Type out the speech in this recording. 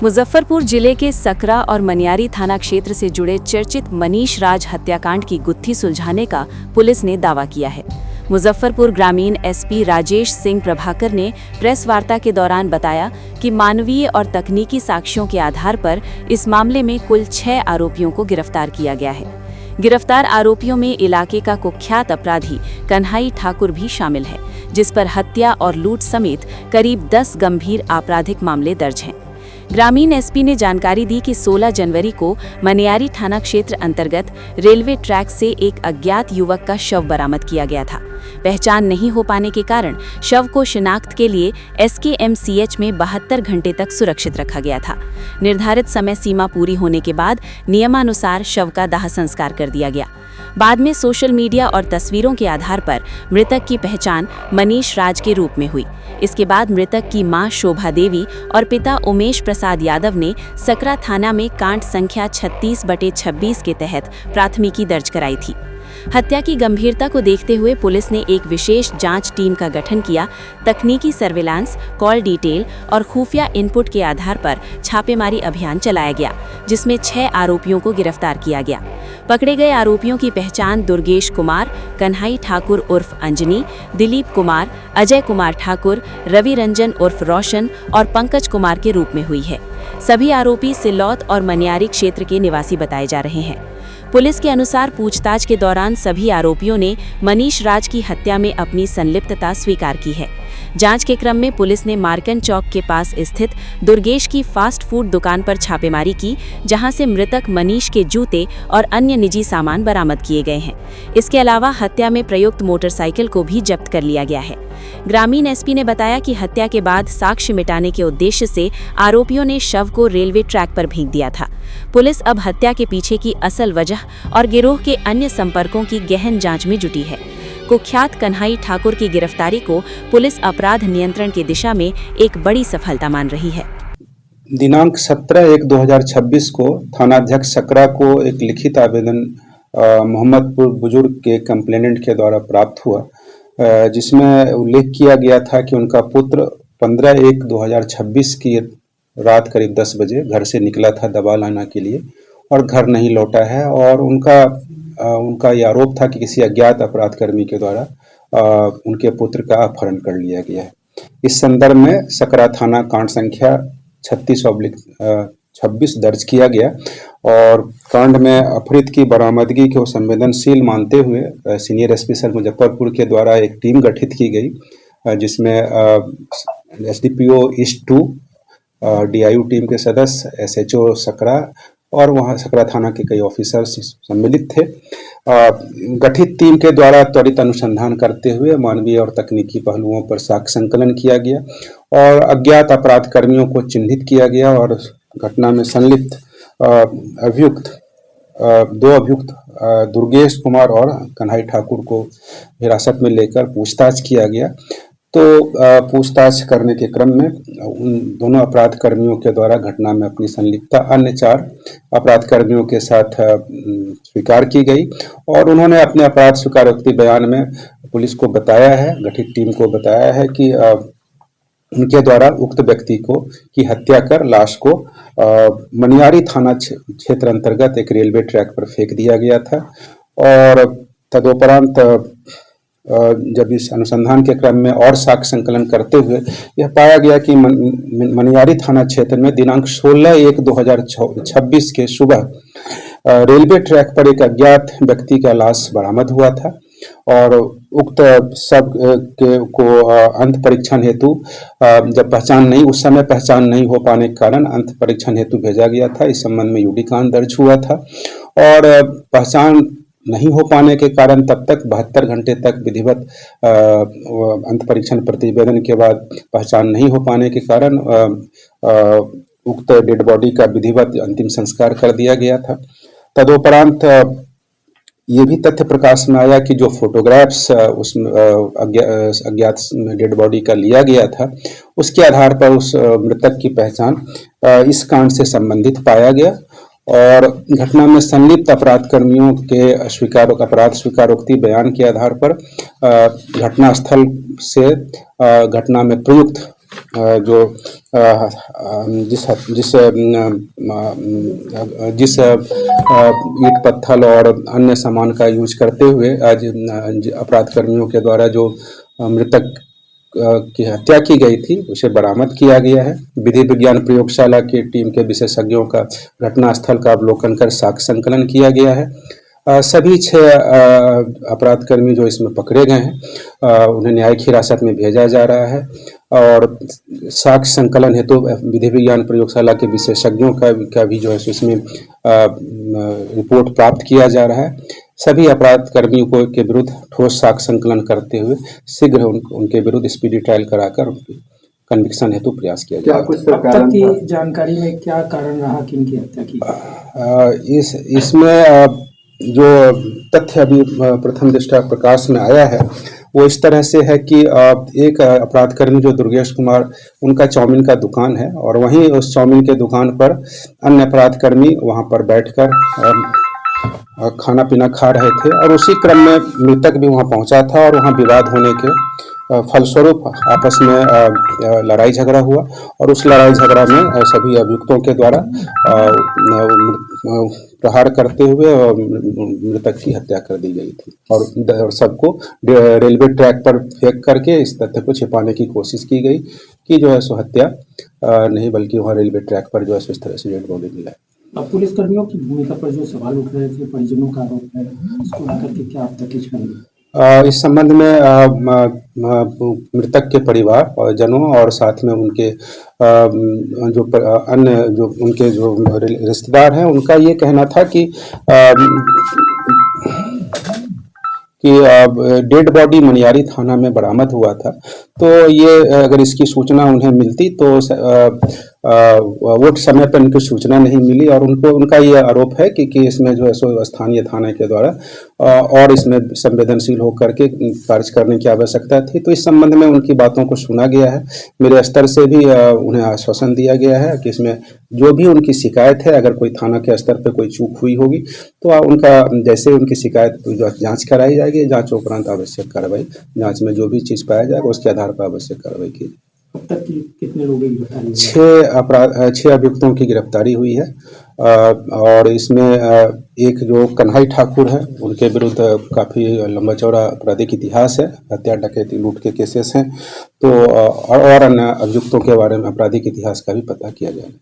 मुजफ्फरपुर जिले के सकरा और मनियारी थाना क्षेत्र से जुड़े चर्चित मनीष राज हत्याकांड की गुत्थी सुलझाने का पुलिस ने दावा किया है। मुजफ्फरपुर ग्रामीण एसपी राजेश सिंह प्रभाकर ने प्रेस वार्ता के दौरान बताया कि मानवीय और तकनीकी साक्ष्यों के आधार पर इस मामले में कुल 6 आरोपियों को गिरफ्तार किया गया है। गिरफ्तार आरोपियों में इलाके का कुख्यात अपराधी कन्हई ठाकुर भी शामिल है, जिस पर हत्या और लूट समेत करीब 10 गंभीर आपराधिक मामले दर्ज हैं। ग्रामीण एसपी ने जानकारी दी कि 16 जनवरी को मनियारी थाना क्षेत्र अंतर्गत रेलवे ट्रैक से एक अज्ञात युवक का शव बरामद किया गया था। पहचान नहीं हो पाने के कारण शव को शिनाख्त के लिए SKMCH में 72 घंटे तक सुरक्षित रखा गया था। निर्धारित समय सीमा पूरी होने के बाद नियमानुसार शव का दाह संस्कार कर दिया गया। बाद में सोशल मीडिया और तस्वीरों के आधार पर मृतक की पहचान मनीष राज के रूप में हुई। इसके बाद मृतक की मां शोभा देवी और पिता उमेश प्रसाद यादव ने सकरा थाना में कांड संख्या 36/26 के तहत प्राथमिकी दर्ज कराई थी। हत्या की गंभीरता को देखते हुए पुलिस ने एक विशेष जांच टीम का गठन किया। तकनीकी सर्विलांस, कॉल डिटेल और खुफिया इनपुट के आधार पर छापेमारी अभियान चलाया गया, जिसमें 6 आरोपियों को गिरफ्तार किया गया। पकड़े गए आरोपियों की पहचान दुर्गेश कुमार, कन्हई ठाकुर उर्फ अंजनी, दिलीप कुमार, अजय कुमार ठाकुर, रवि रंजन उर्फ रोशन और पंकज कुमार के रूप में हुई है। सभी आरोपी सिल्लौत और मनियारी क्षेत्र के निवासी बताए जा रहे हैं। पुलिस के अनुसार पूछताछ के दौरान सभी आरोपियों ने मनीष राज की हत्या में अपनी संलिप्तता स्वीकार की है। जांच के क्रम में पुलिस ने मार्कन चौक के पास स्थित दुर्गेश की फास्ट फूड दुकान पर छापेमारी की, जहां से मृतक मनीष के जूते और अन्य निजी सामान बरामद किए गए हैं। इसके अलावा हत्या में प्रयुक्त मोटरसाइकिल को भी जब्त कर लिया गया है। ग्रामीण एसपी ने बताया कि हत्या के बाद साक्ष्य मिटाने के उद्देश्य से आरोपियों ने शव को रेलवे ट्रैक पर फेंक दिया था। पुलिस अब हत्या के पीछे की असल वजह और गिरोह के अन्य संपर्कों की गहन जांच में जुटी है। कुख्यात कन्हई ठाकुर की गिरफ्तारी को पुलिस अपराध नियंत्रण की दिशा में एक बड़ी सफलता मान रही है। दिनांक 17/1/2026 को थानाध्यक्ष सकरा को एक लिखित आवेदन मोहम्मदपुर बुजुर्ग के कंप्लेनेंट के द्वारा प्राप्त हुआ, जिसमें उल्लेख किया गया था कि उनका पुत्र 15/1/2026 की रात करीब 10 बजे घर से निकला था दवा लाना के लिए और घर नहीं लौटा है, और उनका ये आरोप था कि किसी अज्ञात अपराधकर्मी के द्वारा उनके पुत्र का अपहरण कर लिया गया है। इस संदर्भ में सकरा थाना कांड संख्या 36/26 दर्ज किया गया और कांड में अपहृत की बरामदगी को संवेदनशील मानते हुए सीनियर एसपी सर मुजफ्फरपुर के द्वारा एक टीम गठित की गई, जिसमें SDPO ईस्ट 2, DIU टीम के सदस्य, SHO सकरा और वहां सकरा थाना के कई ऑफिसर्स सम्मिलित थे। गठित टीम के द्वारा त्वरित अनुसंधान करते हुए मानवीय और तकनीकी पहलुओं पर साक्ष्य संकलन किया गया और अज्ञात अपराध कर्मियों को चिन्हित किया गया और घटना में संलिप्त 2 अभियुक्त दुर्गेश कुमार और कन्हई ठाकुर को हिरासत में लेकर पूछताछ किया गया। तो पूछताछ करने के क्रम में उन दोनों अपराध कर्मियों के द्वारा घटना में अपनी संलिप्तता अन्य 4 अपराध कर्मियों के साथ स्वीकार की गई और उन्होंने अपने अपराध स्वीकारोक्ति बयान में पुलिस को बताया है, गठित टीम को बताया है कि उनके द्वारा उक्त व्यक्ति की हत्या कर लाश को मनियारी थाना क्षेत्र अंतर्गत एक रेलवे ट्रैक पर फेंक दिया गया था। और तदोपरांत जब इस अनुसंधान के क्रम में और साक्ष्य संकलन करते हुए यह पाया गया कि मनियारी थाना क्षेत्र में दिनांक 16/1/2026 के सुबह रेलवे ट्रैक पर एक अज्ञात व्यक्ति का लाश बरामद हुआ था और उक्त सब को अंत परीक्षण हेतु जब उस समय पहचान नहीं हो पाने के कारण अंत परीक्षण हेतु भेजा गया था। इस संबंध में UD कांड दर्ज हुआ था और पहचान नहीं हो पाने के कारण तब तक 72 घंटे तक विधिवत अंत परीक्षण प्रतिवेदन के बाद पहचान नहीं हो पाने के कारण उक्त डेड बॉडी का विधिवत अंतिम संस्कार कर दिया गया था। तदोपरांत ये भी तथ्य प्रकाश में आया कि जो फोटोग्राफ्स उस अज्ञात डेड बॉडी का लिया गया था, उसके आधार पर उस मृतक की पहचान इस कांड से संबंधित पाया गया और घटना में संलिप्त अपराध कर्मियों के अपराध स्वीकारोक्ति बयान के आधार पर घटना स्थल से घटना में प्रयुक्त जो जिस जिस जिस ईंट पत्थर और अन्य सामान का यूज करते हुए आज अपराध कर्मियों के द्वारा जो मृतक की हत्या की गई थी उसे बरामद किया गया है। विधि विज्ञान प्रयोगशाला की टीम के विशेषज्ञों का घटनास्थल का अवलोकन कर साक्ष्य संकलन किया गया है। सभी 6 अपराधकर्मी जो इसमें पकड़े गए हैं उन्हें न्यायिक हिरासत में भेजा जा रहा है और साक्ष्य संकलन हेतु विधि विज्ञान प्रयोगशाला के विशेषज्ञों का भी जो है इसमें रिपोर्ट प्राप्त किया जा रहा है। सभी अपराध कर्मियों को के विरुद्ध ठोस साक्ष्य संकलन करते हुए शीघ्र उनके विरुद्ध स्पीडी ट्रायल कराकर कन्विक्शन हेतु प्रयास किया जाएगा। कुछ अब तक की जानकारी में क्या कारण रहा कि इनकी हत्या की? इसमें जो तथ्य अभी प्रथम दृष्टया प्रकाश में आया है वो इस तरह से है कि एक अपराधकर्मी जो दुर्गेश कुमार उनका चाउमीन का दुकान है और वहीं उस चाउमीन के दुकान पर अन्य अपराधकर्मी वहां पर बैठकर खाना पीना खा रहे थे और उसी क्रम में मृतक भी वहां पहुंचा था और वहां विवाद होने के फलस्वरूप आपस में लड़ाई झगड़ा हुआ और उस लड़ाई झगड़ा में सभी अभियुक्तों के द्वारा प्रहार करते हुए मृतक की हत्या कर दी गई थी और सबको रेलवे ट्रैक पर फेंक करके इस तथ्य को छिपाने की कोशिश की गई कि जो है सो हत्या नहीं बल्कि वहाँ रेलवे ट्रैक पर जो है सो इस तरह से डेड बॉडी मिला है। अब पुलिस कर्मियों की भूमिका पर जो सवाल उठ रहे थे, परिजनों का आरोप है, उसको लेकर के क्या आप तक करेंगे? इस संबंध में मृतक के परिवार और जनों और साथ में उनके जो अन्य जो उनके जो रिश्तेदार हैं उनका ये कहना था कि डेड बॉडी मनियारी थाना में बरामद हुआ था तो ये अगर इसकी सूचना उन्हें मिलती तो वो समय पर उनको सूचना नहीं मिली और उनका ये आरोप है कि इसमें जो है सो स्थानीय थाने के द्वारा और इसमें संवेदनशील होकर के कार्य करने की आवश्यकता थी। तो इस संबंध में उनकी बातों को सुना गया है। मेरे स्तर से भी उन्हें आश्वासन दिया गया है कि इसमें जो भी उनकी शिकायत है अगर कोई थाना के स्तर पर कोई चूक हुई होगी तो उनका जैसे उनकी शिकायत जाँच कराई जाएगी, जाँच उपरांत आवश्यक कार्रवाई जाँच में जो भी चीज़ पाया जाएगा उसके आधार पर आवश्यक कार्रवाई की। अब तक कितने लोगों की गिरफ्तारी? 6 अभियुक्तों की गिरफ्तारी हुई है और इसमें एक जो कन्हई ठाकुर है उनके विरुद्ध काफ़ी लंबा चौड़ा आपराधिक इतिहास है, हत्या डकैती लूट के केसेस हैं तो और अन्य अभियुक्तों के बारे में आपराधिक इतिहास का भी पता किया जाएगा।